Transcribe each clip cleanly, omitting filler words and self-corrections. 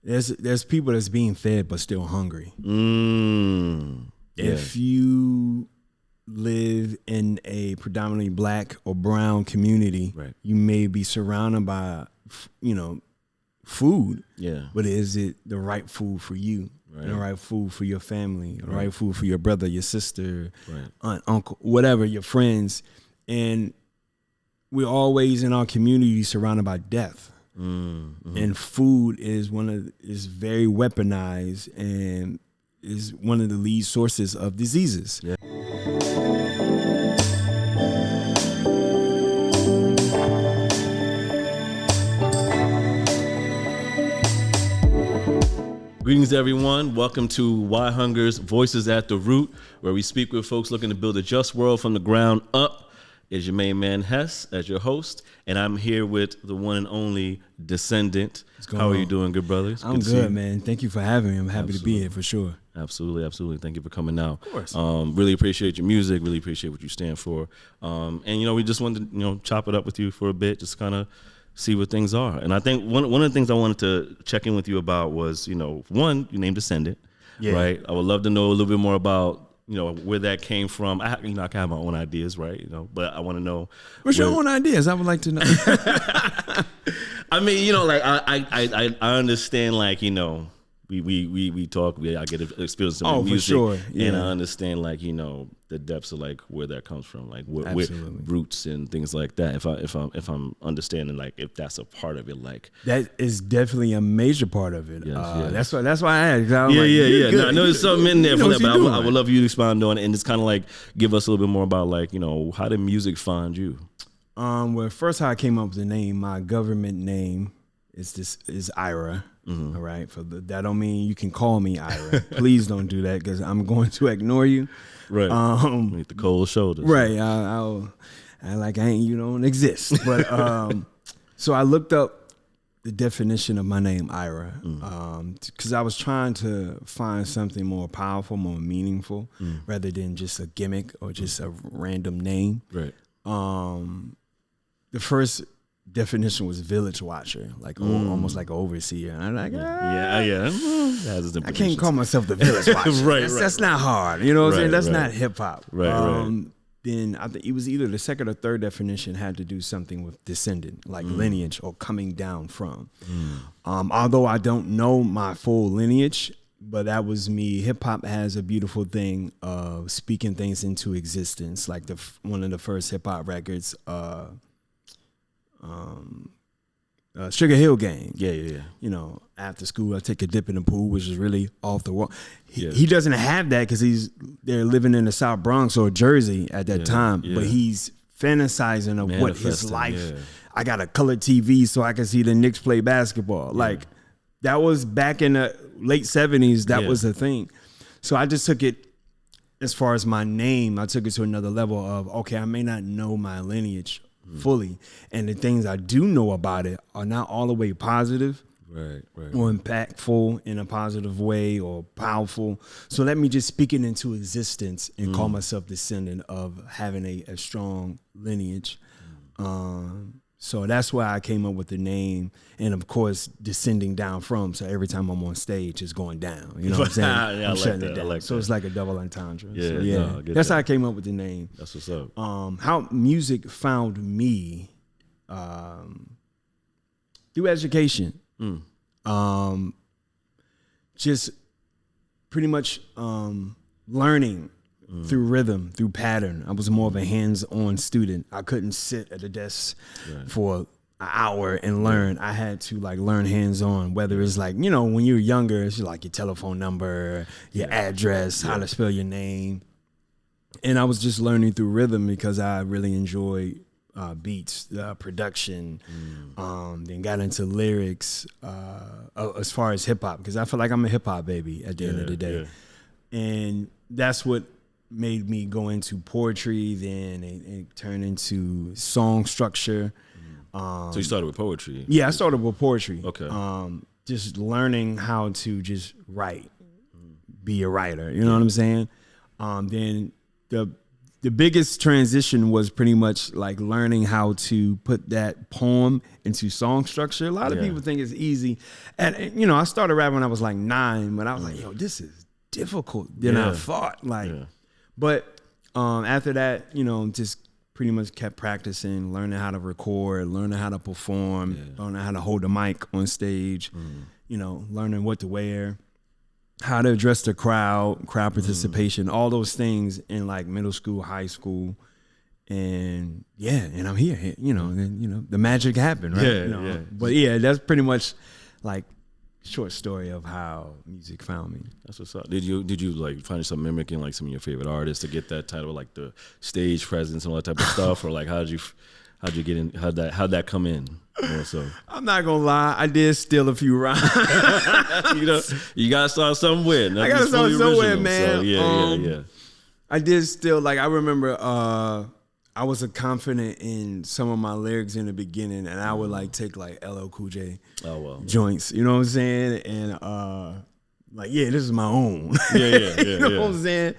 there's people that's being fed but still hungry. If you live in a predominantly black or brown community, you may be surrounded by, food. Yeah. But is it the right food for you? Right. The right food for your family, the right food for your brother, your sister, aunt, uncle, whatever, your friends. And we're always in our community surrounded by death. And food is very weaponized and is one of the lead sources of diseases. Yeah. Greetings, everyone. Welcome to Why Hunger's Voices at the Root, where we speak with folks looking to build a just world from the ground up. It's your main man, Hess, as your host, and I'm here with the one and only Descendent. How are you doing, good brothers? I'm good, man. Thank you for having me. I'm happy to be here for sure. Absolutely. Thank you for coming out. Of course. Really appreciate your music. Really appreciate what you stand for. And, we just wanted to, chop it up with you for a bit, just kind of see what things are. And I think one of the things I wanted to check in with you about was, one, you named Descendent, right? I would love to know a little bit more about, where that came from. I can have my own ideas, right? But I want to know. What's your own ideas? I would like to know. I mean, I understand, we talk. I get experience some music, for sure. Yeah. And I understand, the depths of where that comes from, where roots and things like that. If I'm understanding, if that's a part of it, that is definitely a major part of it. Yes. That's why I asked. Yeah. No, I know there's something in there for that, but I would love you to expound on it and just kind of give us a little bit more about how did music find you? Well, first how I came up with the name, my government name is Ira. Mm-hmm. All right. That don't mean you can call me Ira. Please don't do that because I'm going to ignore you. Right. Meet the cold shoulders. Right. I'll you don't exist. But so I looked up the definition of my name, Ira, because I was trying to find something more powerful, more meaningful, rather than just a gimmick or just a random name. Right. The first definition was village watcher, almost like an overseer. And I'm like, I can't call myself the village watcher. That's not hard. You know what I'm saying? That's not hip hop. Right. Then I think it was either the second or third definition had to do something with descendant, lineage or coming down from. Although I don't know my full lineage, but that was me. Hip hop has a beautiful thing of speaking things into existence. Like one of the first hip hop records, Sugar Hill Gang. Yeah. After school, I take a dip in the pool, which is really off the wall. He doesn't have that because they're living in the South Bronx or Jersey at that time, but he's fantasizing of what his life. Yeah. I got a colored TV so I can see the Knicks play basketball. That was back in the late 70s. That was the thing. So I just took it as far as my name. I took it to another level of, okay, I may not know my lineage fully, and the things I do know about it are not all the way positive, right, or impactful in a positive way or powerful. So let me just speak it into existence and call myself descendant of having a strong lineage. So that's why I came up with the name, and of course descending down from. So every time I'm on stage, it's going down. You know what I'm saying? I'm shutting it down. So it's like a double entendre. That's how I came up with the name. That's what's up. How music found me through education. Just pretty much learning. Through rhythm, through pattern. I was more of a hands-on student. I couldn't sit at a desk for an hour and learn. I had to learn hands-on, whether it's when you're younger, it's your telephone number, your address, how to spell your name. And I was just learning through rhythm because I really enjoy beats, production, then got into lyrics as far as hip-hop, because I feel like I'm a hip-hop baby at the end of the day. And that's what made me go into poetry, then it turned into song structure. So you started with poetry? Yeah, I started with poetry. Okay. Just learning how to just write, be a writer. You know what I'm saying? Then the biggest transition was pretty much like learning how to put that poem into song structure. A lot of people think it's easy. And, you know, I started rapping when I was like 9, but I was like, yo, this is difficult than I thought. Like, but after that, you know, just pretty much kept practicing, learning how to record, learning how to perform, learning how to hold the mic on stage, you know, learning what to wear, how to address the crowd participation, all those things in like middle school, high school. And and I'm here, you know, and, you know, the magic happened, right? Yeah, you know? But yeah, that's pretty much like short story of how music found me. That's what's up. Did you like find yourself mimicking like some of your favorite artists to get that title, like the stage presence and all that type of stuff, or like how'd you get in? How'd that come in? More so. I'm not gonna lie, I did steal a few rhymes. You know, you gotta start somewhere. I gotta start somewhere, man. So, I did still, like, I remember I was confident in some of my lyrics in the beginning, and I would like take like LL Cool J joints, you know what I'm saying? And like, this is my own. You know what I'm saying?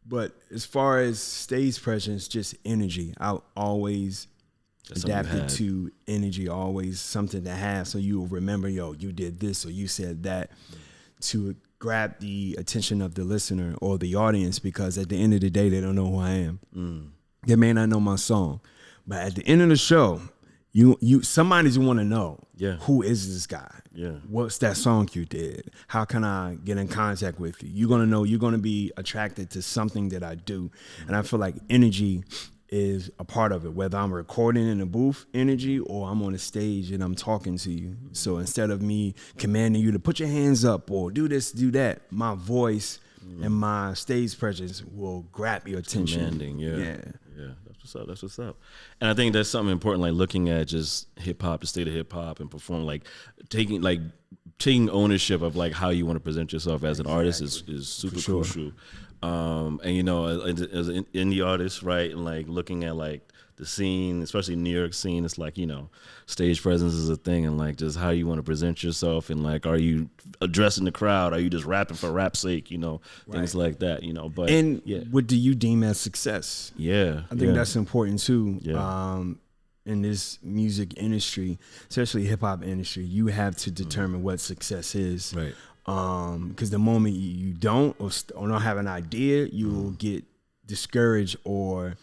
But as far as stage presence, just energy. I always adapted to energy, always something to have, so you will remember, yo, you did this or you said that, to grab the attention of the listener or the audience, because at the end of the day, they don't know who I am. They may not know my song, but at the end of the show, somebody's want to know, who is this guy? What's that song you did? How can I get in contact with you? You're gonna know. You're gonna be attracted to something that I do, and I feel like energy is a part of it, whether I'm recording in a booth energy or I'm on a stage and I'm talking to you. So instead of me commanding you to put your hands up or do this, do that, my voice and my stage presence will grab your attention. Commanding, That's what's up. And I think that's something important, like looking at just hip hop, the state of hip hop, and performing, like taking ownership of like how you want to present yourself as an artist is super crucial. And you know, as an indie artist, right, and like looking at like the scene, especially New York scene, it's like, you know, stage presence is a thing, and like just how you want to present yourself, and like, are you addressing the crowd? Are you just rapping for rap's sake? You know, things like that. You know, but what do you deem as success? I think that's important too. In this music industry, especially hip hop industry, you have to determine what success is. Right. Because the moment you don't or don't have an idea, you'll get discouraged, or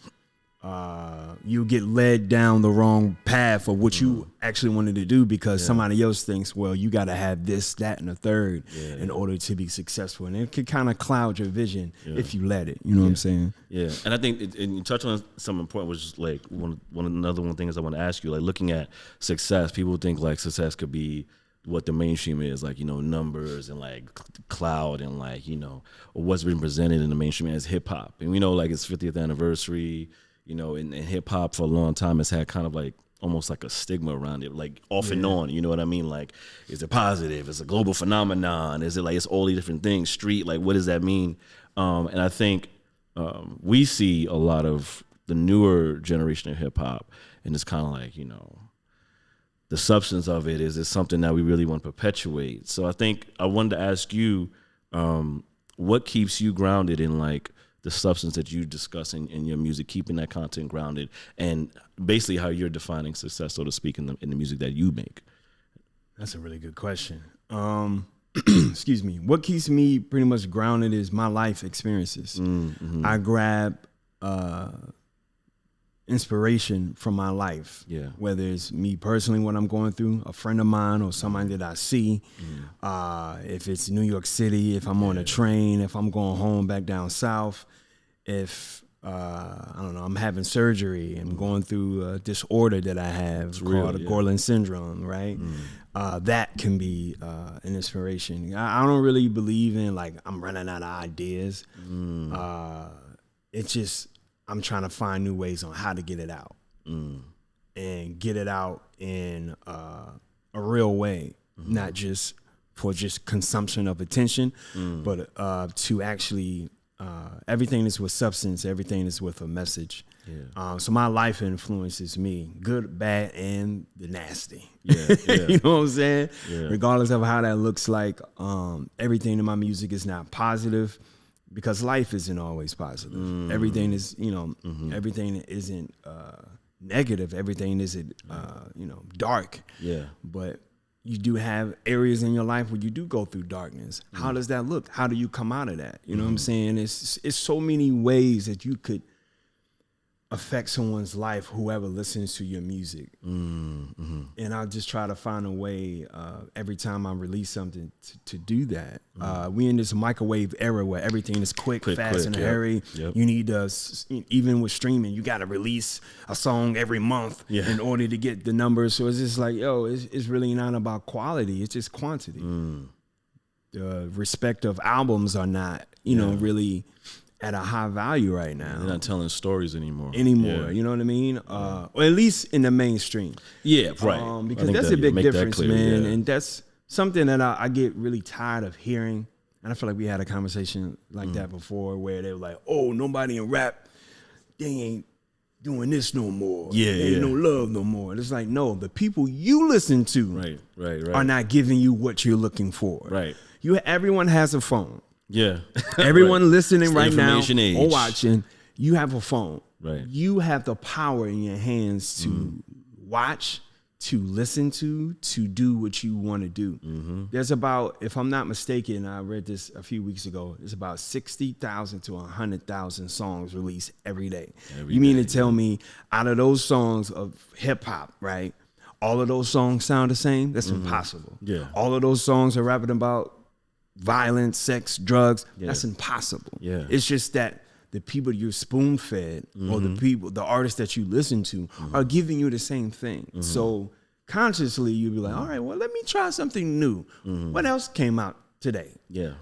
you get led down the wrong path of what you actually wanted to do, because somebody else thinks, well, you got to have this, that, and a third in order to be successful. And it can kind of cloud your vision if you let it. You know what I'm saying? Yeah. And I think, and you touched on something important, which is like one thing is I want to ask you, like looking at success, people think like success could be what the mainstream is, like, you know, numbers and like cloud and like, you know, what's been presented in the mainstream as hip hop. And we know like it's 50th anniversary, you know, and hip hop for a long time has had kind of like almost like a stigma around it, like off and on, you know what I mean? Like, is it positive? Is it a global phenomenon? Is it like, it's all these different things, street, like what does that mean? And I think we see a lot of the newer generation of hip hop, and it's kind of like, you know, the substance of it is something that we really want to perpetuate. So I think I wanted to ask you, what keeps you grounded in like the substance that you discuss in your music, keeping that content grounded, and basically how you're defining success, so to speak, in the music that you make? That's a really good question. Excuse me. What keeps me pretty much grounded is my life experiences. I grab inspiration from my life, whether it's me personally, what I'm going through, a friend of mine, or somebody that I see. If it's New York City, if I'm on a train, if I'm going home back down south, if I don't know, I'm having surgery and going through a disorder that I have called a Gorlin syndrome, right? That can be an inspiration. I don't really believe in like I'm running out of ideas. It's just I'm trying to find new ways on how to get it out and get it out in a real way, not just for just consumption of attention, but to actually everything is with substance, everything is with a message. So my life influences me, good, bad, and the nasty. You know what I'm saying? Regardless of how that looks like, everything in my music is not positive. because life isn't always positive. Everything is, everything isn't negative. Everything isn't, dark. Yeah. But you do have areas in your life where you do go through darkness. How does that look? How do you come out of that? You know what I'm saying? It's so many ways that you could affect someone's life, whoever listens to your music. And I'll just try to find a way every time I release something to do that. We in this microwave era where everything is quick, fast, and hurry. Yep. You need to, even with streaming, you got to release a song every month in order to get the numbers. So it's just like, it's really not about quality. It's just quantity. The respective albums are not, really at a high value right now. They're not telling stories anymore. Yeah. You know what I mean? Or at least in the mainstream. Yeah, right. Because that's a big difference, man. And that's something that I get really tired of hearing. And I feel like we had a conversation like that before where they were like, oh, nobody in rap, they ain't doing this no more. Yeah, there ain't no love no more. And it's like, no, the people you listen to are not giving you what you're looking for. Right. Everyone has a phone. Yeah. Everyone listening right now age. or watching, you have a phone. Right. You have the power in your hands to watch, to listen to do what you want to do. There's about, if I'm not mistaken, I read this a few weeks ago, there's about 60,000 to 100,000 songs released every day. You mean to tell me out of those songs of hip hop, right? All of those songs sound the same? That's impossible. Yeah. All of those songs are rapping about violence, sex, drugs. That's impossible. Yeah. It's just that the people you're spoon fed or the artists that you listen to are giving you the same thing. So consciously you'll be like, all right, well, let me try something new. What else came out today? Yeah.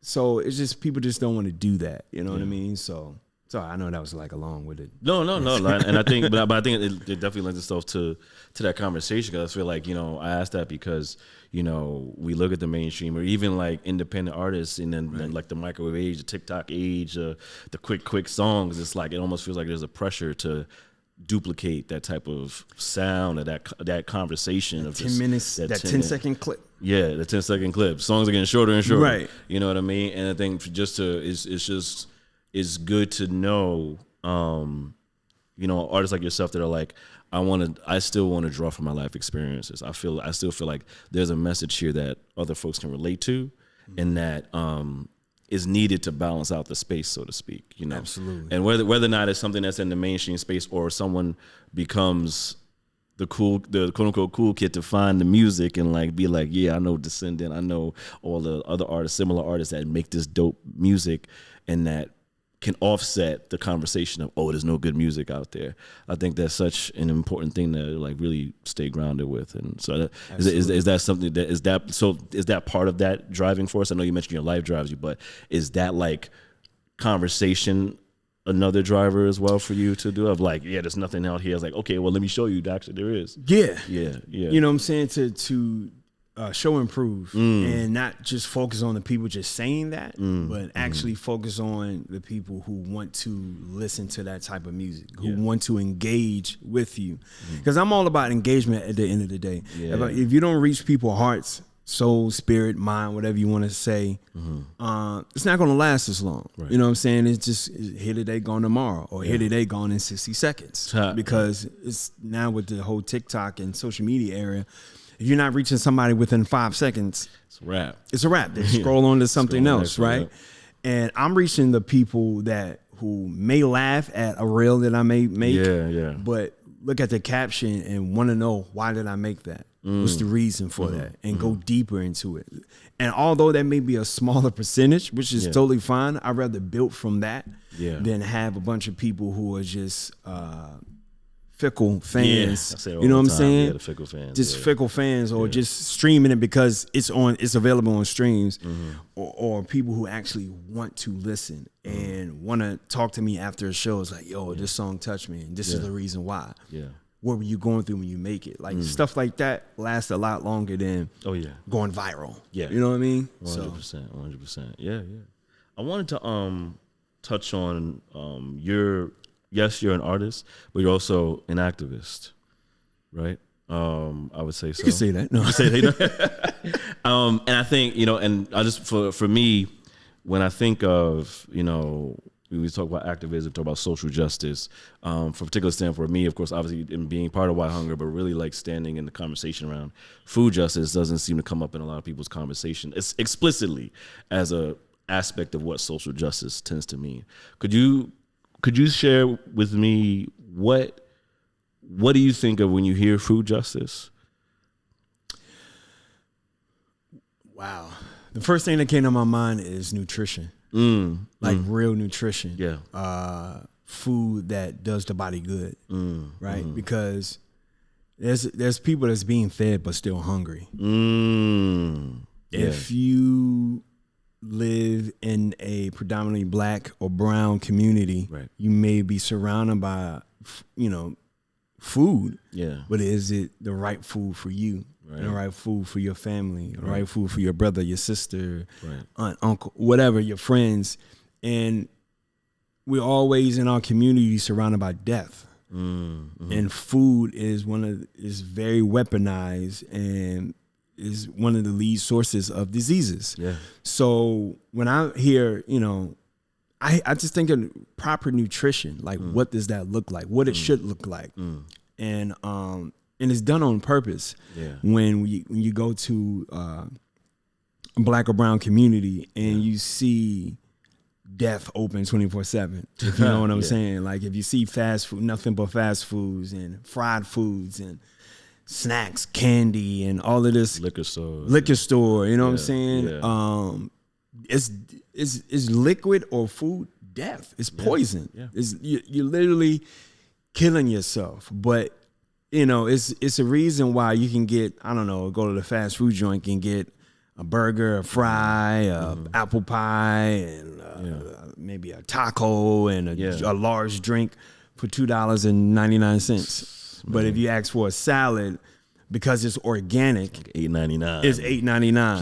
So it's just people just don't want to do that. You know what I mean? So I know that was like along with it. No. And I think, but I think it definitely lends itself to that conversation, because I feel like, I asked that because, we look at the mainstream or even like independent artists and then like the microwave age, the TikTok age, the quick songs. It's like, it almost feels like there's a pressure to duplicate that type of sound or that conversation of 10 minutes, that 10-second clip. Yeah, the 10-second clip. Songs are getting shorter and shorter. Right. You know what I mean? And I think it's good to know, artists like yourself that are like, I still want to draw from my life experiences. I still feel like there's a message here that other folks can relate to, and that is needed to balance out the space, so to speak. Absolutely. And whether or not it's something that's in the mainstream space or someone becomes the quote unquote cool kid to find the music and like be like, yeah, I know Descendent, I know all the other artists, similar artists that make this dope music, and that can offset the conversation of, oh, there's no good music out there. I think that's such an important thing to like really stay grounded with. And so is that something that is that part of that driving force? I know you mentioned your life drives you, but is that like conversation another driver as well for you to do, of like, yeah, there's nothing out here? It's like, okay, well, let me show you actually there is. Yeah. You know what I'm saying? To show and prove, and not just focus on the people just saying that, but actually focus on the people who want to listen to that type of music, who want to engage with you. Because I'm all about engagement at the end of the day. If you don't reach people's hearts, soul, spirit, mind, whatever you want to say, it's not going to last as long. Right. You know what I'm saying? It's just here today, gone tomorrow, or here today, gone in 60 seconds. Because it's now with the whole TikTok and social media era, if you're not reaching somebody within 5 seconds, it's a wrap. It's a wrap. They scroll on to something else, right? And I'm reaching the people who may laugh at a reel that I may make, but look at the caption and want to know, why did I make that? What's the reason for that? And go deeper into it. And although that may be a smaller percentage, which is totally fine, I'd rather build from that than have a bunch of people who are just fickle fans. You know what I'm saying? Yeah, the fickle fans. Just fickle fans, or just streaming it because it's available on streams, or people who actually want to listen and want to talk to me after a show. It's like, yo, this song touched me, and this is the reason why. Yeah. What were you going through when you make it? Like stuff like that lasts a lot longer than going viral. Yeah. You know what I mean? 100%. Yeah. I wanted to touch on yes, you're an artist, but you're also an activist, right? I would say so. You can say that. No, you can say that. And I think, and I just for me, when I think of, we talk about activism, talk about social justice, from a particular standpoint for me, of course, obviously in being part of Why Hunger, but really like standing in the conversation around food justice doesn't seem to come up in a lot of people's conversation. It's explicitly as a aspect of what social justice tends to mean. Could you share with me what do you think of when you hear food justice? Wow. The first thing that came to my mind is nutrition. Real nutrition. Yeah. Food that does the body good. Right? Because there's people that's being fed but still hungry. If you live in a predominantly black or brown community, right, you may be surrounded by, food. Yeah. But is it the right food for you? Right. The right food for your family, the right food for your brother, your sister, aunt, uncle, whatever, your friends. And we're always in our community surrounded by death. And food is very weaponized and is one of the lead sources of diseases. Yeah. So when I hear, I just think of proper nutrition, like what does that look like? What it should look like. And it's done on purpose. Yeah. When you go to a black or brown community and you see death open 24/7, if you know what I'm saying. Like if you see fast food, nothing but fast foods and fried foods and snacks, candy, and all of this liquor store, you know what I'm saying? Yeah. It's liquid or food death. It's poison. Yeah. You're literally killing yourself. But it's a reason why you can get, I don't know, go to the fast food joint and get a burger, a fry, apple pie, and maybe a taco and a large drink for $2.99. But if you ask for a salad, because it's organic, $8.99. It's $8.99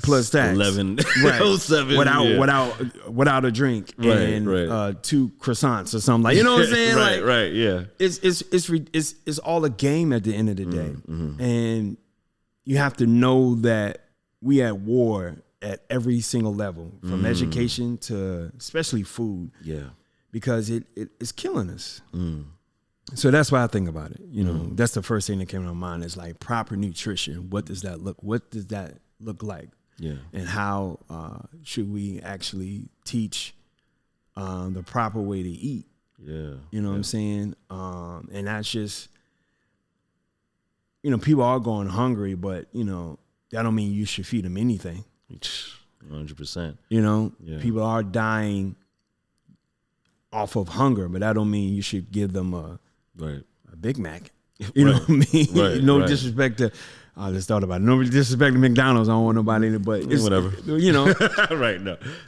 plus tax. $11 without a drink and 2 croissants or something, like, you know what I'm saying? Yeah. It's all a game at the end of the day, and you have to know that we at war at every single level, from education to especially food. Yeah, because it's killing us. So that's why I think about it. That's the first thing that came to my mind is like proper nutrition. What does that look like? Yeah. And how should we actually teach the proper way to eat? Yeah. You know what I'm saying? And that's just, people are going hungry, but that don't mean you should feed them anything. 100%. People are dying off of hunger, but that don't mean you should give them a Big Mac. You know what I mean? No disrespect to, I just thought about it. No disrespect to McDonald's. I don't want nobody to, but it's whatever. Right.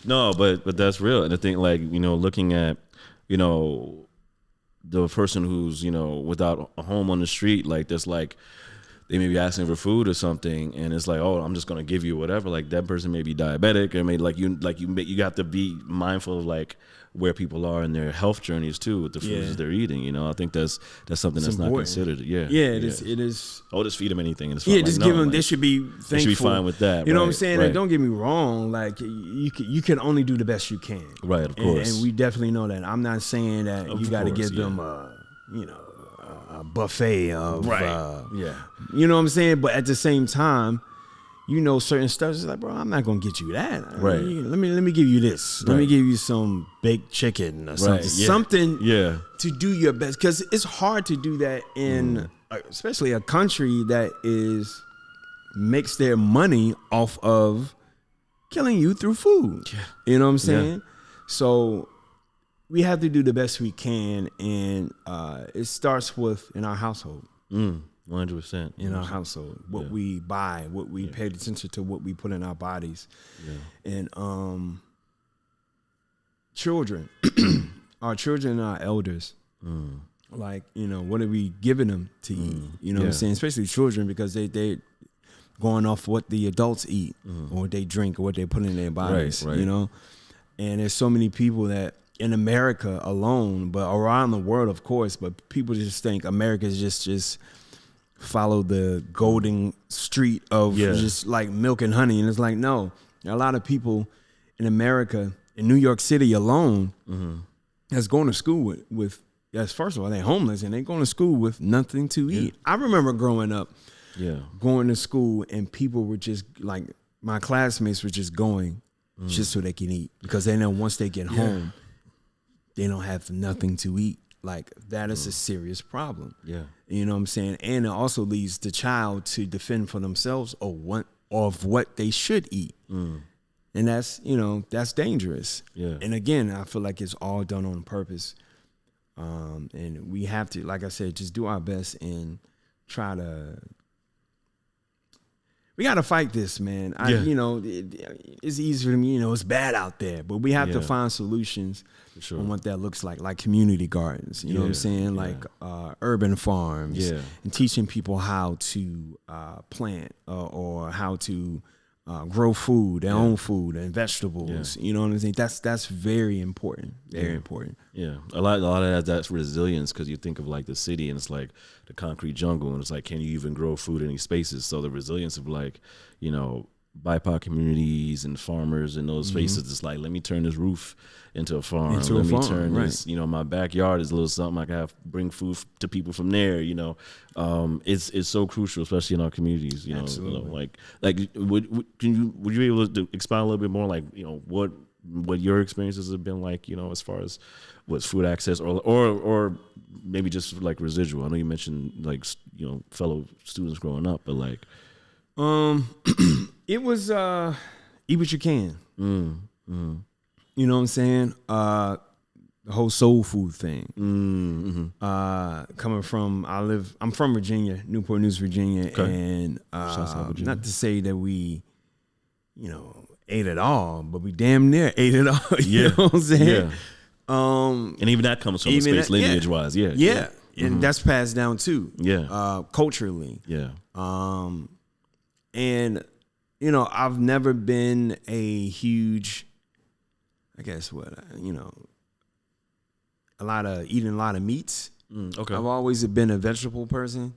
No, but that's real. And I think, like, looking at, the person who's, without a home on the street, like, that's like, they may be asking for food or something, and it's like, oh, I'm just gonna give you whatever. Like, that person may be diabetic, or maybe you have to be mindful of like where people are in their health journeys too with the foods that they're eating. I think that's something that's not considered. It is. Oh, just feed them anything. And it's fine. Just give them. They should be thankful. They should be fine with that. You know what I'm saying? And don't get me wrong. Like, you can only do the best you can. Right. Of course. And we definitely know that. I'm not saying that you got to give them a buffet of you know what I'm saying, but at the same time, certain stuff is like, bro, I'm not gonna get you that. Let me give you this. Let me give you some baked chicken or something. Something to do your best, because it's hard to do that in especially a country that makes their money off of killing you through food. You know what I'm saying? So we have to do the best we can, and it starts with in our household. 100%. In our household, what we buy, what we pay attention to, what we put in our bodies, and children, our children and our elders. Like, what are we giving them to eat? You know what I'm saying? Especially children, because they going off what the adults eat or what they drink or what they put in their bodies. Right. And there's so many people that in America alone, but around the world, of course, but people just think America is just follow the golden street of just like milk and honey. And it's like, no, a lot of people in America, in New York City alone, that's going to school with yes, first of all, they're homeless and they're going to school with nothing to eat. I remember growing up, going to school and people were just like, my classmates were just going just so they can eat, because they know once they get home, they don't have nothing to eat. Like, that is a serious problem. Yeah. You know what I'm saying? And it also leads the child to defend for themselves of what they should eat. And that's, you know, that's dangerous. Yeah. And again, I feel like it's all done on purpose. And we have to, like I said, just do our best and try to, we got to fight this, man. You know, it's easy for me, you know, it's bad out there, but we have to find solutions on what that looks like community gardens, you know what I'm saying? Like urban farms and teaching people how to plant or how to grow food, their own food and vegetables. You know what I'm saying? That's very important. Very important. Yeah, a lot of that's resilience, because you think of like the city and it's like the concrete jungle, and it's like, can you even grow food in these spaces? So the resilience of, like, you know, BIPOC communities and farmers in those spaces, it's like, let me turn this roof into a farm. Let me turn this, you know, my backyard is a little something I can bring food to people from there. You know, it's so crucial, especially in our communities. You know, like would you be able to expound a little bit more, like, you know, what your experiences have been like, you know, as far as what's food access or maybe just like residual. I know you mentioned, like, you know, fellow students growing up, but like, it was eat what you can. You know what I'm saying? The whole soul food thing. Coming from, I'm from Virginia, Newport News, Virginia, and Virginia. Not to say that we, you know, ate it all, but we damn near ate it all. You know what I'm saying? And even that comes from a space lineage wise. And that's passed down too. Culturally. And, you know, I've never been a huge, I guess you know, eating a lot of meats. I've always been a vegetable person,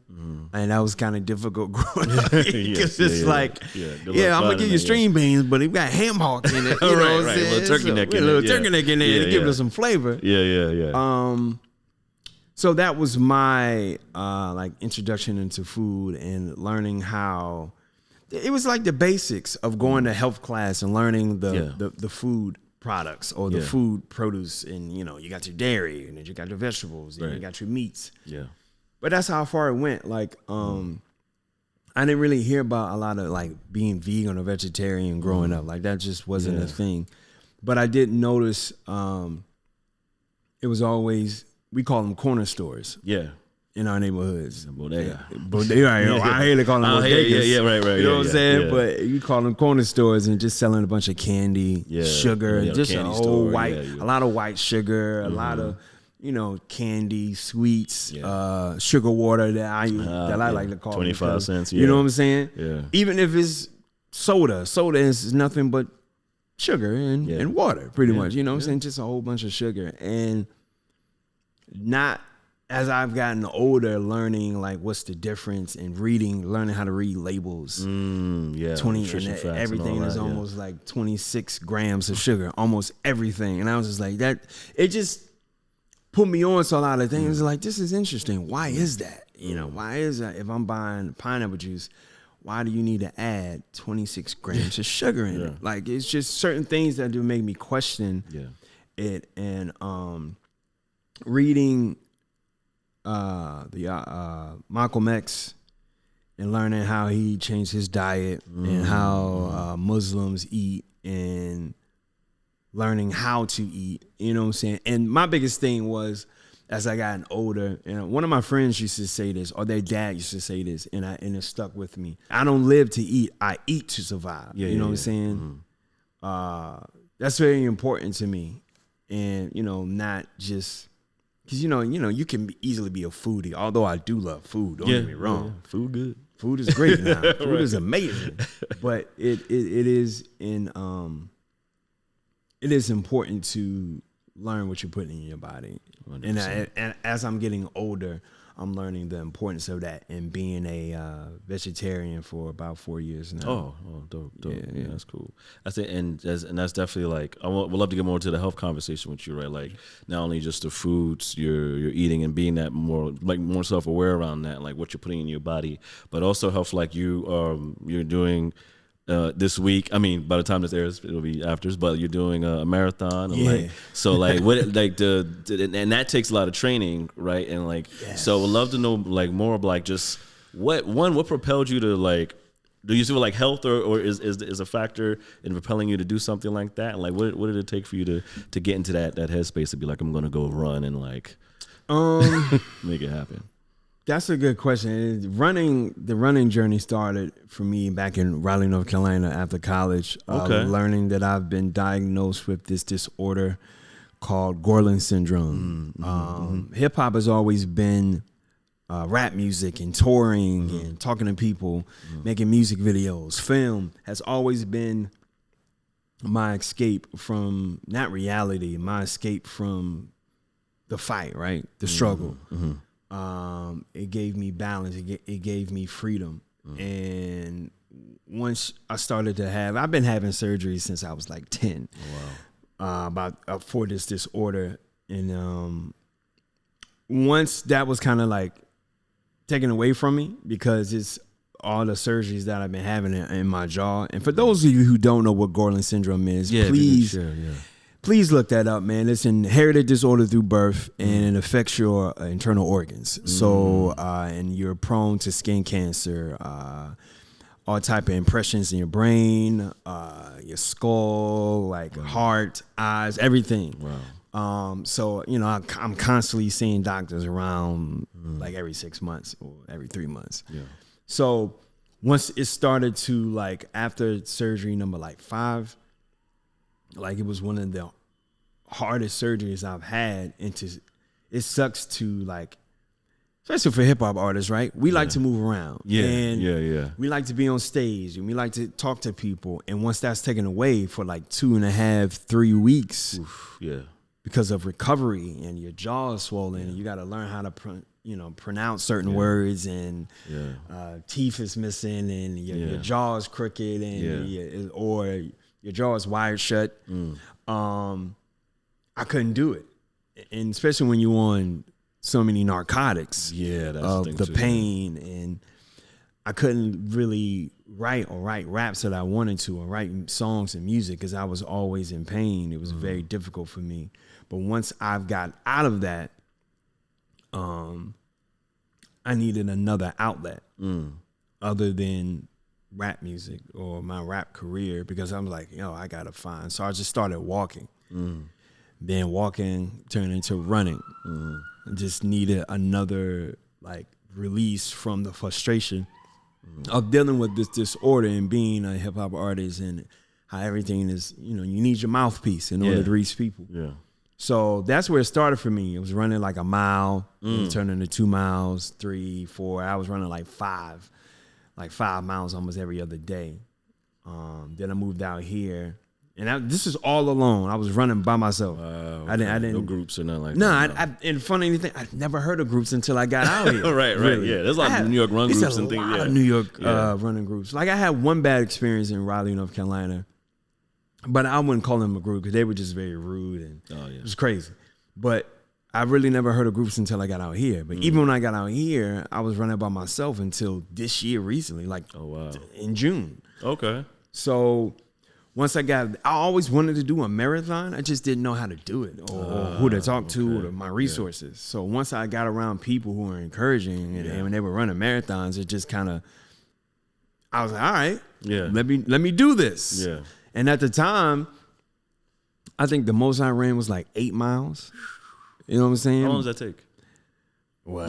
and that was kind of difficult growing up, because it's like, I'm gonna give you string beans, but it got ham hock in it, you know what I'm saying? A little turkey neck in it, a little turkey neck in there to give it some flavor. So that was my like introduction into food and learning how. It was like the basics of going to health class and learning the food products or the food produce, and, you know, you got your dairy and then you got your vegetables and you got your meats. But that's how far it went. Like, I didn't really hear about a lot of like being vegan or vegetarian growing up. Like, that just wasn't a thing. But I did notice it was always, we call them corner stores. In our neighborhoods. Bodega. I hate to call them bodegas. Right. You know what I'm saying? But you call them corner stores, and just selling a bunch of candy, sugar, just a whole a lot of white sugar, a lot of, you know, candy, sweets, sugar water that I like to call 25 cents. You know what I'm saying? Even if it's soda is nothing but sugar and water, pretty much. You know what I'm saying? Just a whole bunch of sugar. And not, as I've gotten older, learning like what's the difference in learning how to read labels. 20 and everything is almost like 26 grams of sugar, almost everything. And I was just like, that, it just put me on to a lot of things. Like, this is interesting. Why is that? You know, why is that? If I'm buying pineapple juice, why do you need to add 26 grams of sugar in it? Like, it's just certain things that do make me question it. And reading Malcolm X and learning how he changed his diet and how Muslims eat, and learning how to eat, you know what I'm saying? And my biggest thing was, as I gotten older, and one of my friends used to say this, or their dad used to say this, and it stuck with me. I don't live to eat, I eat to survive. You know what I'm saying? That's very important to me. And, you know, not just, because, you know, you can easily be a foodie, although I do love food. Don't get me wrong. Food good. Food is great now. Food is amazing. But it is it is important to learn what you're putting in your body. And as I'm getting older, I'm learning the importance of that and being a vegetarian for about 4 years now. Dope. Yeah, that's cool. That's it, and that's definitely like would love to get more to the health conversation with you, right? Like not only just the foods you're eating and being that more self aware around that, like what you're putting in your body, but also health like you're doing. This week, I mean, by the time this airs, it'll be after. But you're doing a marathon, and and that takes a lot of training, right? And so would love to know more of just what propelled you to do you feel like health or is a factor in propelling you to do something like that? And what did it take for you to get into that headspace to be like, I'm going to go run and make it happen? That's a good question. The running journey started for me back in Raleigh, North Carolina after college. Learning that I've been diagnosed with this disorder called Gorlin syndrome. Hip hop has always been rap music and touring and talking to people, making music videos. Film has always been my escape from, not reality, my escape from the fight, right? The struggle. It gave me balance. It gave me freedom. And once I started to I've been having surgery since I was like 10. For this disorder. And once that was kind of taken away from me, because it's all the surgeries that I've been having in my jaw. And for those of you who don't know what Gorlin syndrome is, please look that up, man. It's an inherited disorder through birth, and it affects your internal organs. So, and you're prone to skin cancer, all type of impressions in your brain, your skull, heart, eyes, everything. Wow. So, I'm constantly seeing doctors around every 6 months or every 3 months. Yeah. So once it started to after surgery number 5, it was one of the hardest surgeries I've had. It sucks to especially for hip hop artists, right? We like to move around. Yeah. We like to be on stage and we like to talk to people. And once that's taken away for 2.5, 3 weeks, because of recovery and your jaw is swollen and you got to learn how to pronounce certain words, and teeth is missing, and your jaw is crooked, and or your jaw is wired shut. I couldn't do it, and especially when you're on so many narcotics. That's the pain, and I couldn't really write raps that I wanted to, or write songs and music, because I was always in pain. It was very difficult for me. But once I've got out of that, I needed another outlet other than rap music or my rap career, because I'm I gotta find. So I just started walking. Then walking turned into running. I just needed another release from the frustration of dealing with this disorder and being a hip hop artist, and how everything is, you need your mouthpiece in order to reach people. Yeah. So that's where it started for me. It was running a mile, it turned into 2 miles, 3, 4. I was running 5 miles almost every other day. Then I moved out here, and this is all alone. I was running by myself. Okay. I didn't. No groups or nothing like that. No, and funny anything, I'd never heard of groups until I got out here. Right. Really. Yeah, there's a lot of New York run groups and things. A lot of New York running groups. I had one bad experience in Raleigh, North Carolina. But I wouldn't call them a group, because they were just very rude, and it was crazy. But I really never heard of groups until I got out here. But even when I got out here, I was running by myself until this year recently, in June. Okay. So once I always wanted to do a marathon. I just didn't know how to do it, or who to talk to, or my resources. So once I got around people who were encouraging, and when they were running marathons, it just kind of, I was like, all right, let me do this. Yeah. And at the time, I think the most I ran was 8 miles. You know what I'm saying? How long does that take? Well,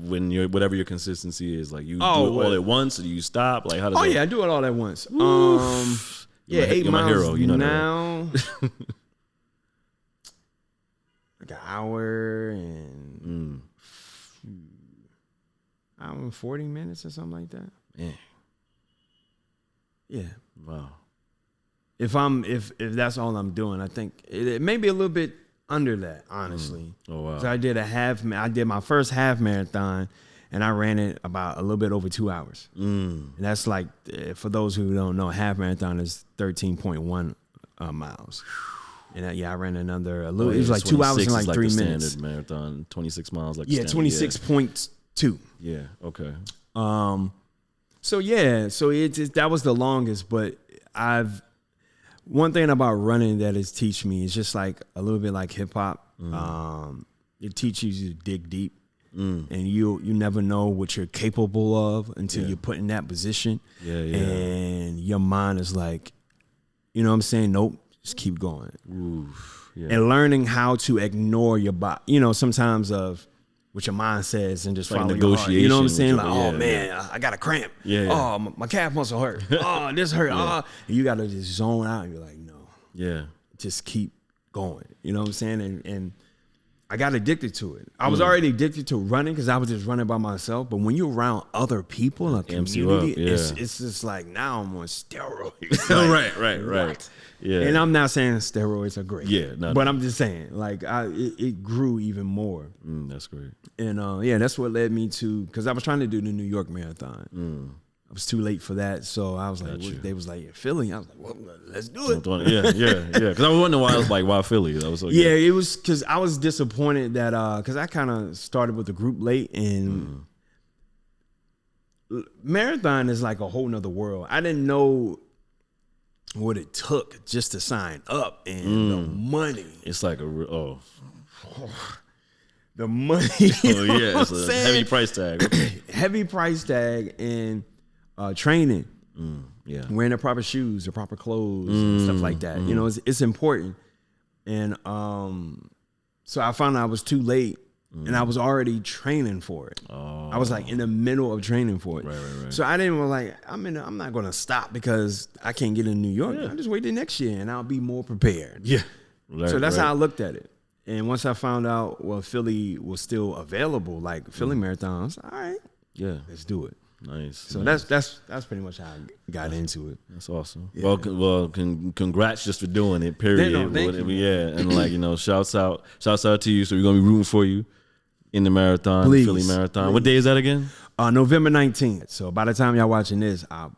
when you're whatever your consistency is, you do it all at once, or you stop? How does? I do it all at once. 8 miles. My hero, now. An hour and 40 minutes or something like that. Yeah. Wow. If that's all I'm doing, I think it may be a little bit under that, honestly. Oh wow. So I did my first half marathon, and I ran it about a little bit over 2 hours. And that's like, for those who don't know, half marathon is 13.1 miles. And I ran another a little. It was like 2 hours and like 3 minutes. Standard marathon, 26 miles, like 26.2. Yeah. Okay. So that was the longest. But one thing about running that has teach me is just like a little bit like hip hop. It teaches you to dig deep, and you never know what you're capable of until you're put in that position. And your mind is like, you know what I'm saying? Nope. Just keep going. And learning how to ignore your body. You know, sometimes of what your mind says and just like follow your heart. You know what I'm saying? Like, I got a cramp. Oh, my calf muscle hurt. Oh, this hurt. And you got to just zone out and be like, no. Yeah. Just keep going. You know what I'm saying? And I got addicted to it. I was already addicted to running because I was just running by myself. But when you're around other people in a community, it's just like, now I'm on steroids. Like, right. What? Yeah. And I'm not saying steroids are great. Yeah. But I'm just saying, like, it grew even more. That's great. And that's what led me to, because I was trying to do the New York Marathon. I was too late for that, so I was like, they was like, Philly. I was like, well, let's do it. Yeah. Because I was wondering why I was like, why Philly? That was so good. It was because I was disappointed that because I kind of started with the group late, and marathon is like a whole nother world. I didn't know what it took just to sign up, and the money. It's like the money. It's a heavy price tag. Heavy price tag and training. Wearing the proper shoes, the proper clothes, and stuff like that. You know, it's important. And so I found out I was too late, and I was already training for it. I was like in the middle of training for it. Right. So I didn't like, I'm not going to stop because I can't get in New York. I'll just wait the next year, and I'll be more prepared. So that's how I looked at it. And once I found out, Philly was still available, like Philly Marathon, I was like, all right, let's do it. Nice. So that's pretty much how I got into it. That's awesome. Yeah. Well, congrats just for doing it. Period. Thank you. And like, you know, shouts out to you. So we're gonna be rooting for you in the marathon, Philly Marathon. Please. What day is that again? November 19th. So by the time y'all watching this, I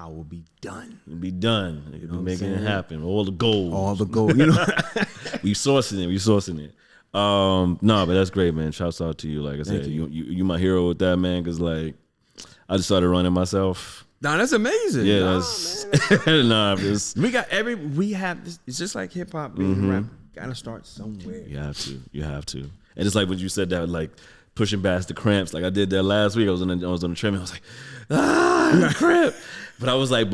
will be done. You'll be done. You'll be making it happen. All the gold. You know, we sourcing it. No, but that's great, man. Shouts out to you. Like I said, you my hero with that, man. Because like, I just started running myself. No, that's amazing. Yeah, that's we have this. It's just like hip hop, rap. Gotta start somewhere. You have to. And it's like when you said that, like pushing past the cramps. Like I did that last week. I was on the treadmill. I was like, cramp. But I was like,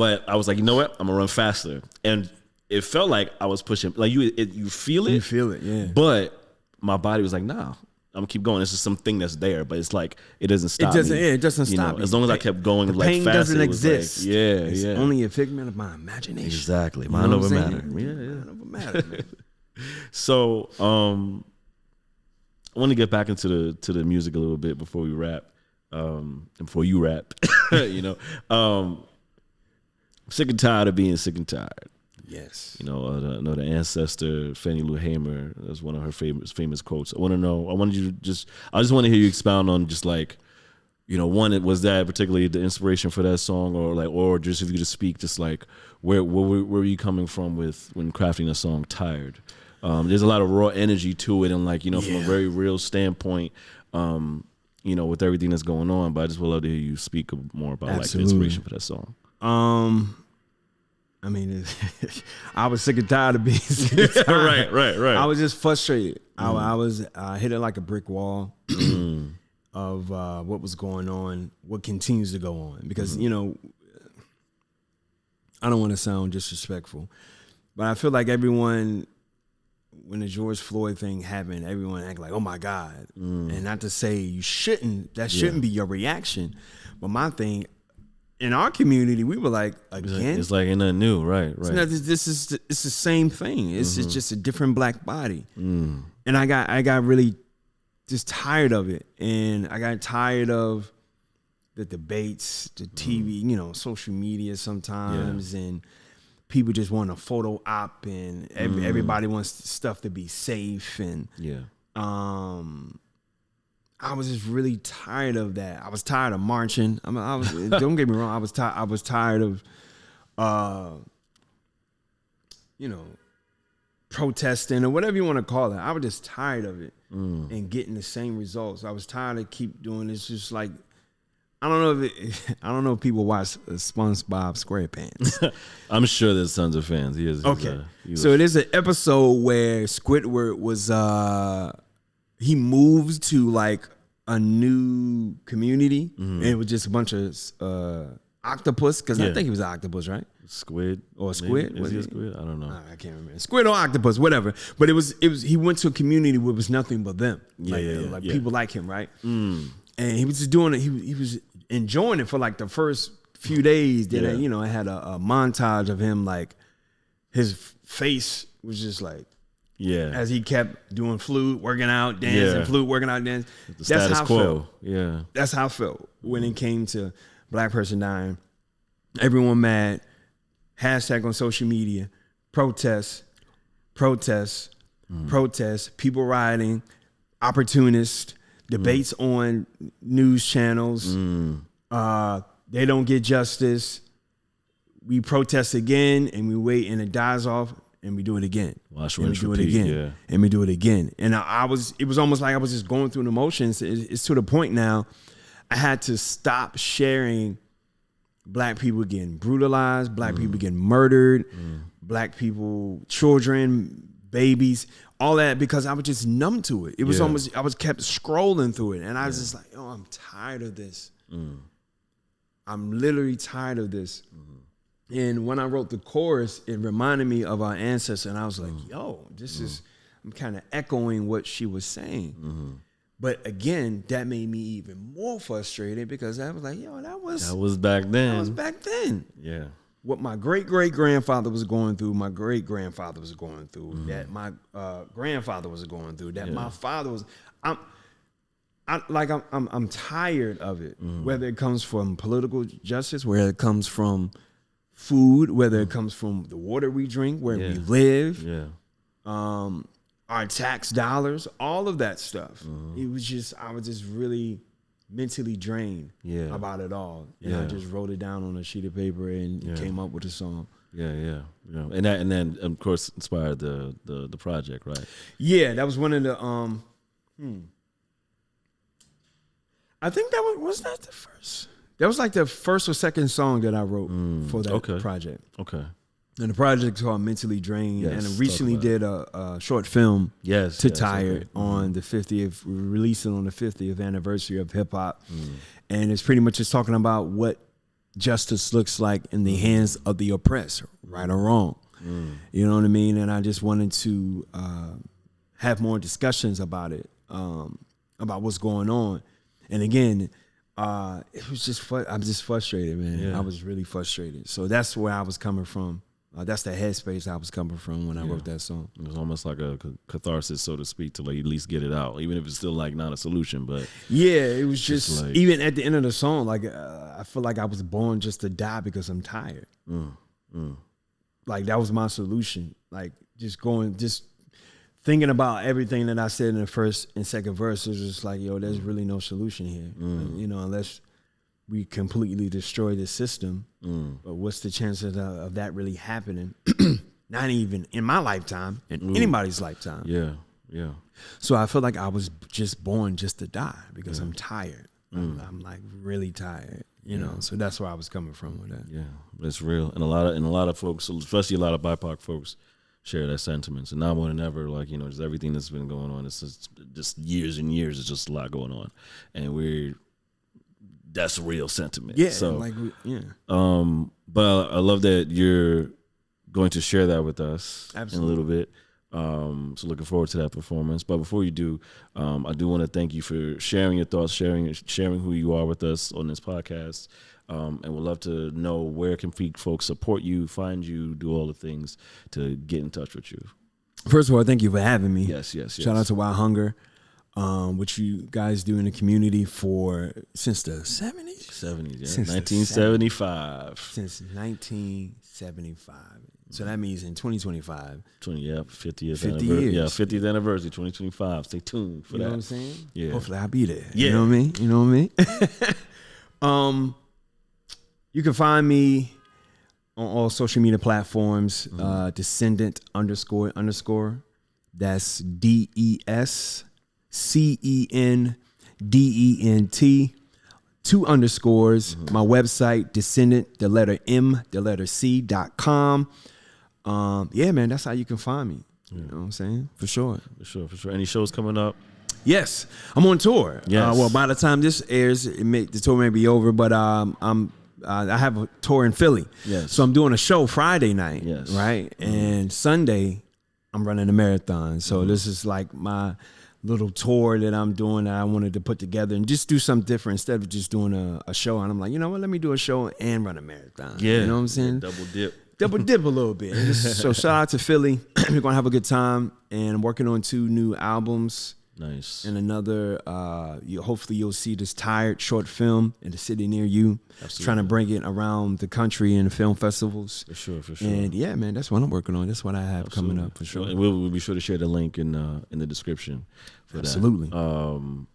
you know what? I'm gonna run faster. And it felt like I was pushing. Like you feel it. You feel it, yeah. But my body was like, nah. I'm gonna keep going. It's just something that's there, but it's like it doesn't stop. It doesn't stop. As long as I kept going, the like pain faster, doesn't exist. Like, it's only a figment of my imagination. Exactly, mind over matter. Mind over matter, man. So, I want to get back into the music a little bit before we wrap. Before you rap, you know, I'm sick and tired of being sick and tired. Yes. You know, the ancestor, Fannie Lou Hamer, that's one of her famous quotes. I just want to hear you expound on just like, you know, was that particularly the inspiration for that song, or just if you could speak, just like where were you coming from when crafting a song Tired? There's a lot of raw energy to it, and like, you know, from a very real standpoint, you know, with everything that's going on, but I just would love to hear you speak more about like the inspiration for that song. I mean, I was sick and tired of being sick and tired. Right. I was just frustrated. I was hit it like a brick wall of what was going on, what continues to go on. Because, you know, I don't want to sound disrespectful, but I feel like everyone, when the George Floyd thing happened, everyone acted like, oh my God. And not to say you shouldn't, that shouldn't be your reaction. But my thing, in our community, we were like, again? It's like nothing new, right. It's the same thing. It's just a different black body. And I got really just tired of it. And I got tired of the debates, the TV, you know, social media sometimes, and people just want a photo op, and everybody wants stuff to be safe, and I was just really tired of that. I was tired of marching. I was don't get me wrong. I was tired of, protesting or whatever you want to call it. I was just tired of it and getting the same results. I was tired of keep doing this. Just like I don't know if people watch SpongeBob SquarePants. I'm sure there's tons of fans. He is okay. So there's an episode where Squidward was he moves to like a new community, and it was just a bunch of octopus, because I think he was an octopus, right? Squid or squid? Is he a squid? I don't know. I can't remember. Squid or octopus, whatever. But it was. He went to a community where it was nothing but them. People like him, right? And he was just doing it. He was enjoying it for like the first few days. Then I had a montage of him, like his face was just like. Yeah, as he kept doing flute, working out, dancing, flute, working out, dance. That's how I felt. Yeah, that's how I felt when it came to black person dying. Everyone mad. Hashtag on social media. Protests. People rioting. Opportunists. Debates on news channels. They don't get justice. We protest again, and we wait, and it dies off. And we do it again. Watch, and we do it again. And we do it again. And it was almost like I was just going through the motions. It's to the point now I had to stop sharing black people getting brutalized, black people getting murdered, black people, children, babies, all that, because I was just numb to it. It was almost, I was kept scrolling through it. And I was just like, I'm tired of this. I'm literally tired of this. And when I wrote the chorus, it reminded me of our ancestor, and I was like, this is, I'm kind of echoing what she was saying. But again, that made me even more frustrated, because I was like, that was back then. That was back then. Yeah. What my great-great-grandfather was going through, my great-grandfather was going through, that my grandfather was going through, that my father was, I'm tired of it, whether it comes from political justice, whether it comes from food, whether it comes from the water we drink, where we live, our tax dollars, all of that stuff. It was just, I was just really mentally drained about it all. And I just wrote it down on a sheet of paper and came up with a song. And then of course inspired the project, right? Yeah, that was one of the I think that was that the first. That was like the first or second song that I wrote for that project. Okay. And the project's called Mentally Drained. And I recently did a short film to Tired on the 50th, released it on the 50th anniversary of hip hop. And it's pretty much just talking about what justice looks like in the hands of the oppressed, right or wrong. You know what I mean? And I just wanted to have more discussions about it, about what's going on. And again, it was just I'm just frustrated, man. I was really frustrated. So that's where I was coming from. That's the headspace I was coming from when I wrote that song. It was almost like a catharsis, so to speak, to like at least get it out, even if it's still like not a solution. But it was just like, even at the end of the song, like I feel like I was born just to die because I'm tired. Like that was my solution. Like just thinking about everything that I said in the first and second verse is just like, there's really no solution here. Unless we completely destroy the system. But what's the chances of that really happening? Not even in my lifetime, in anybody's lifetime. Yeah. So I feel like I was just born just to die because I'm tired. I'm like really tired, you know. So that's where I was coming from with that. Yeah, that's real. And a lot of folks, especially a lot of BIPOC folks, share that sentiment. So now more than ever, like, just everything that's been going on, it's just years and years, it's just a lot going on. And that's a real sentiment. Yeah. So, but I love that you're going to share that with us in a little bit. So looking forward to that performance. But before you do, I do want to thank you for sharing your thoughts, sharing who you are with us on this podcast. And we'd love to know where can folks support you, find you, do all the things to get in touch with you. First of all, thank you for having me. Yes. Shout out to Wild Hunger. what you guys do in the community since the 70s? 70s, yeah. Since 1975. Since 1975. So that means in 2025. 50th 50 anniversary. years. Yeah, 50th anniversary, 2025. Stay tuned for that. You know what I'm saying? Yeah. Hopefully I'll be there. Yeah. You know what I mean? You know what I mean? You can find me on all social media platforms, Descendent __. That's DESCENDENT. 2 underscores. My website, Descendent, the letter M, the letter C.com. Yeah, man, that's how you can find me. You know what I'm saying? For sure. For sure. Any shows coming up? Yes, I'm on tour. Yes. Well, by the time this airs, the tour may be over, but I have a tour in Philly. Yes. So I'm doing a show Friday night. Yes. Right? And Sunday, I'm running a marathon. So this is like my little tour that I'm doing that I wanted to put together and just do something different instead of just doing a show. And I'm like, you know what? Let me do a show and run a marathon. Yeah. You know what I'm saying? Double dip. Double dip a little bit. So shout out to Philly. We're going to have a good time. And I'm working on 2 new albums. Nice. And another, hopefully you'll see this Tired short film in the city near you. Absolutely. Trying to bring it around the country in the film festivals. For sure. And yeah, man, that's what I'm working on. That's what I have coming up for sure. And we'll be sure to share the link in the description for Absolutely. that.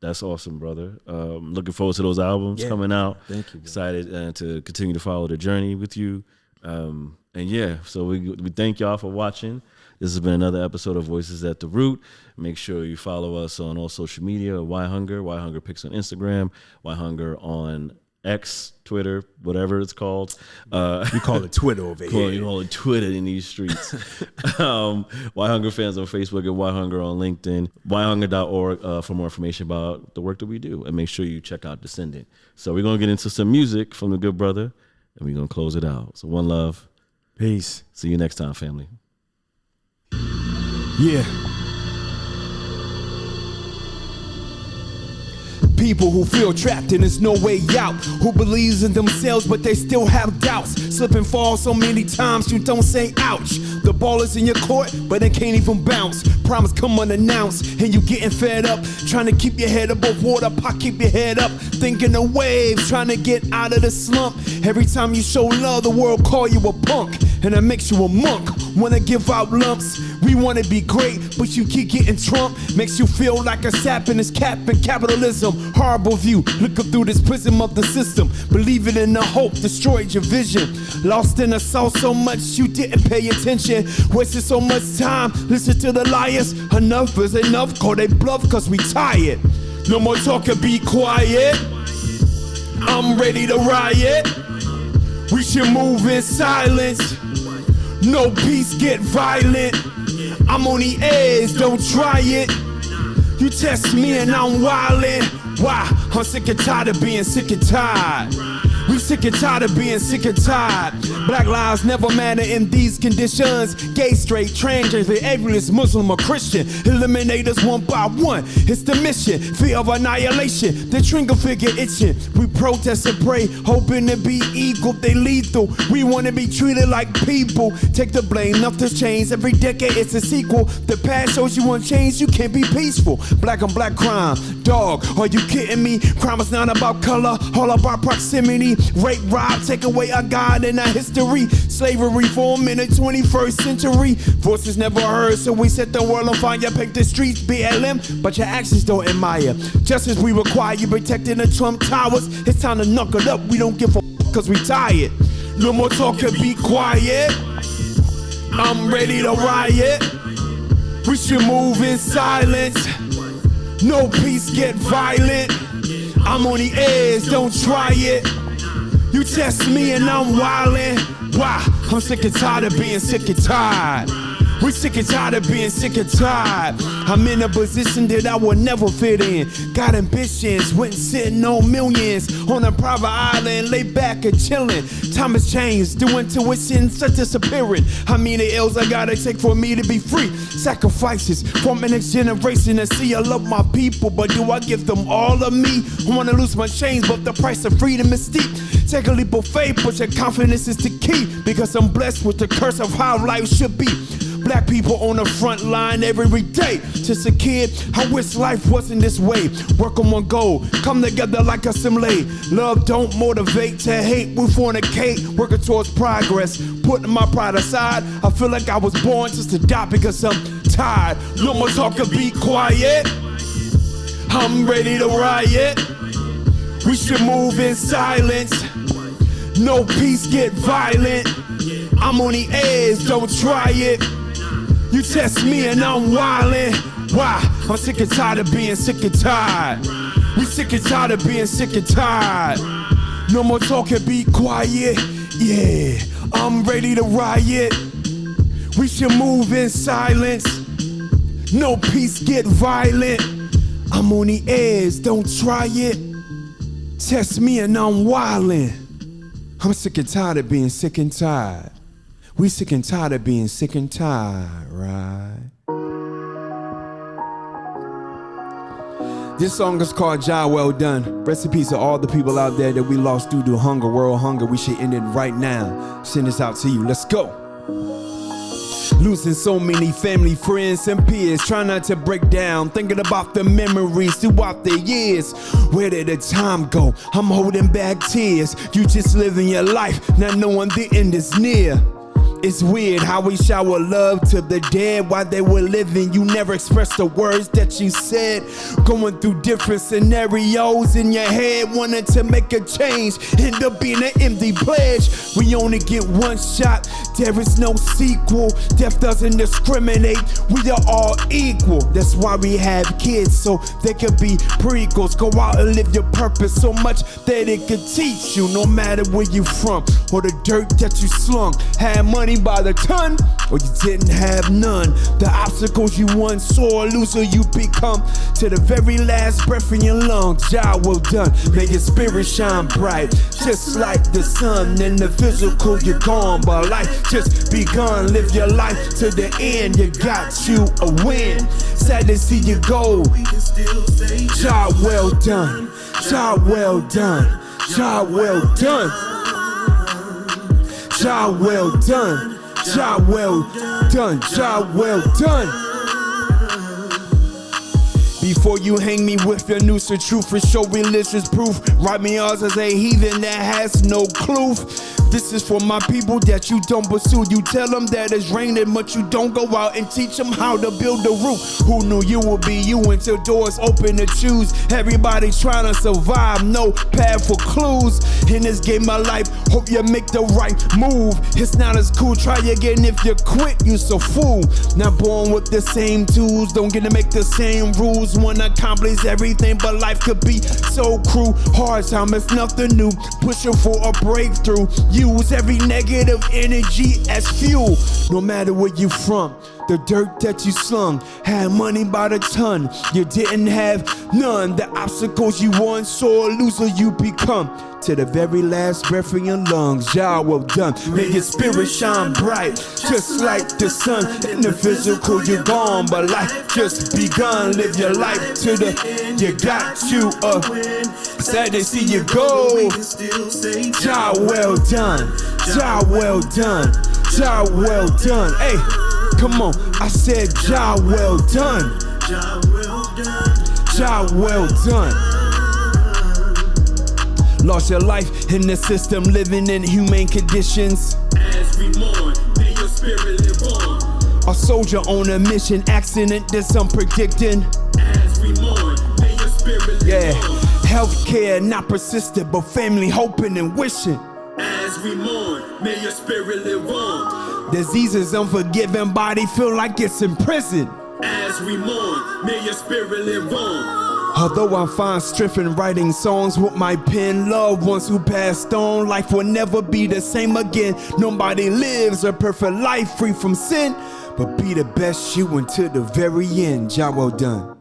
That's awesome, brother. Looking forward to those albums coming out. Thank you. Bro. Excited to continue to follow the journey with you. And yeah, so we thank y'all for watching. This has been another episode of Voices at the Root. Make sure you follow us on all social media, Yhunger Pics on Instagram, Yhunger on X, Twitter, whatever it's called. We call it Twitter over here. You call it Twitter in these streets. Yhunger Fans on Facebook and Yhunger on LinkedIn. Yhunger.org for more information about the work that we do. And make sure you check out Descendent. So we're going to get into some music from the good brother, and we're going to close it out. So one love. Peace. See you next time, family. Yeah. People who feel trapped and there's no way out, who believes in themselves but they still have doubts. Slip and fall so many times you don't say ouch. The ball is in your court but it can't even bounce. Promise come unannounced and you getting fed up, trying to keep your head above water. Pop, keep your head up, thinking of waves, trying to get out of the slump. Every time you show love, the world call you a punk, and that makes you a monk. Wanna give out lumps, we wanna be great, but you keep getting Trump. Makes you feel like a sap in this cap in capitalism. Horrible view, looking through this prism of the system. Believing in the hope destroyed your vision. Lost in the soul so much you didn't pay attention. Wasted so much time, listen to the liars. Enough is enough, call they bluff cause we tired. No more talking, be quiet. I'm ready to riot. We should move in silence. No peace, get violent. I'm on the edge, don't try it. You test me and I'm wildin'. Why? I'm sick and tired of being sick and tired. We sick and tired of being sick and tired. Black lives never matter in these conditions. Gay, straight, transgender, ableist, Muslim or Christian. Eliminate us one by one. It's the mission. Fear of annihilation. The trigger figure itching. We protest and pray, hoping to be equal. They lethal. We want to be treated like people. Take the blame, nothing's changed. Every decade it's a sequel. The past shows you want change. You can't be peaceful. Black on black crime. Dog, are you kidding me? Crime is not about color, all about proximity. Rape, rob, take away our God and our history. Slavery form in the 21st century. Voices never heard, so we set the world on fire. Paint the streets, BLM, but your actions don't admire. Justice we require, you protecting the Trump towers. It's time to knuckle up, we don't give a cause we tired. No more talking, be quiet. I'm ready to riot. We should move in silence. No peace, get violent. I'm on the edge, don't try it. You test me and I'm wildin'. Why? I'm sick and tired of being sick and tired. We sick and tired of being sick and tired. I'm in a position that I will never fit in. Got ambitions, went sitting on millions. On a private island, lay back and chillin'. Time has changed, due intuition, such disappearing. How many L's I gotta take for me to be free? Sacrifices for my next generation to see I love my people, but do I give them all of me? I wanna lose my chains, but the price of freedom is steep. Take a leap of faith, but your confidence is the key. Because I'm blessed with the curse of how life should be. black people on the front line every day. Just a kid, I wish life wasn't this way. Work on one goal, come together like a simile. Love don't motivate to hate, we fornicate, working towards progress. Putting my pride aside, I feel like I was born just to die because I'm tired. No more talking, be quiet. I'm ready to riot. We should move in silence. No peace, get violent. I'm on the edge, don't try it. You test me and I'm wildin'. Why? I'm sick and tired of being sick and tired. We sick and tired of being sick and tired. No more talking, be quiet. Yeah, I'm ready to riot. We should move in silence. No peace, get violent. I'm on the edge, don't try it. Test me and I'm wildin'. I'm sick and tired of being sick and tired. We sick and tired of being sick and tired, right? This song is called Job Well Done. Rest in peace to all the people out there that we lost due to hunger, world hunger. We should end it right now. Send this out to you. Let's go. Losing so many family, friends, and peers. Try not to break down, thinking about the memories throughout the years. Where did the time go? I'm holding back tears. You just living your life, not knowing the end is near. It's weird how we shower love to the dead while they were living. You never expressed the words that you said. Going through different scenarios in your head, wanting to make a change, end up being an empty pledge. We only get one shot, there is no sequel. Death doesn't discriminate, we are all equal. That's why we have kids, so they could be prequels. Go out and live your purpose so much that it could teach you. No matter where you from or the dirt that you slung. Had money by the ton, or you didn't have none. The obstacles you once saw, loser you become. To the very last breath in your lungs, job well done. May your spirit shine bright, just like the sun. In the physical you're gone, but life just begun. Live your life to the end, you got you a win. Sad to see you go. Job well done, job well done, job well done. Job well done, job well done, job well done. Before you hang me with your noose of truth and show religious proof, write me off as a heathen that has no clue. This is for my people that you don't pursue. You tell them that it's raining, but you don't go out and teach them how to build a roof. Who knew you would be you until doors open to choose? Everybody trying to survive, no path for clues. In this game of life, hope you make the right move. It's not as cool, try again. If you quit, you's a fool. Not born with the same tools, don't get to make the same rules. Wanna accomplish everything, but life could be so cruel. Hard time is nothing new, pushing for a breakthrough. Use every negative energy as fuel. No matter where you from, the dirt that you slung. Had money by the ton, you didn't have none. The obstacles you once saw, loser you become. To the very last breath in your lungs, job well done. May your spirit shine bright, just like the sun. In the physical you're gone, but life just begun. Live your life to the end, you got you a. Sad to see you go. Job well done, job well done, job well done. Hey, come on, I said job well done, job well done. Lost your life in the system, living in humane conditions. As we mourn, may your spirit live on. A soldier on a mission, accident that some predicting. As we mourn, may your spirit live on. Healthcare not persistent, but family hoping and wishing. As we mourn, may your spirit live on. Diseases unforgiving, body feel like it's in prison. As we mourn, may your spirit live on. Although I find strength in writing songs with my pen, loved ones who passed on, life will never be the same again. Nobody lives a perfect life free from sin, but be the best you until the very end. Job well done.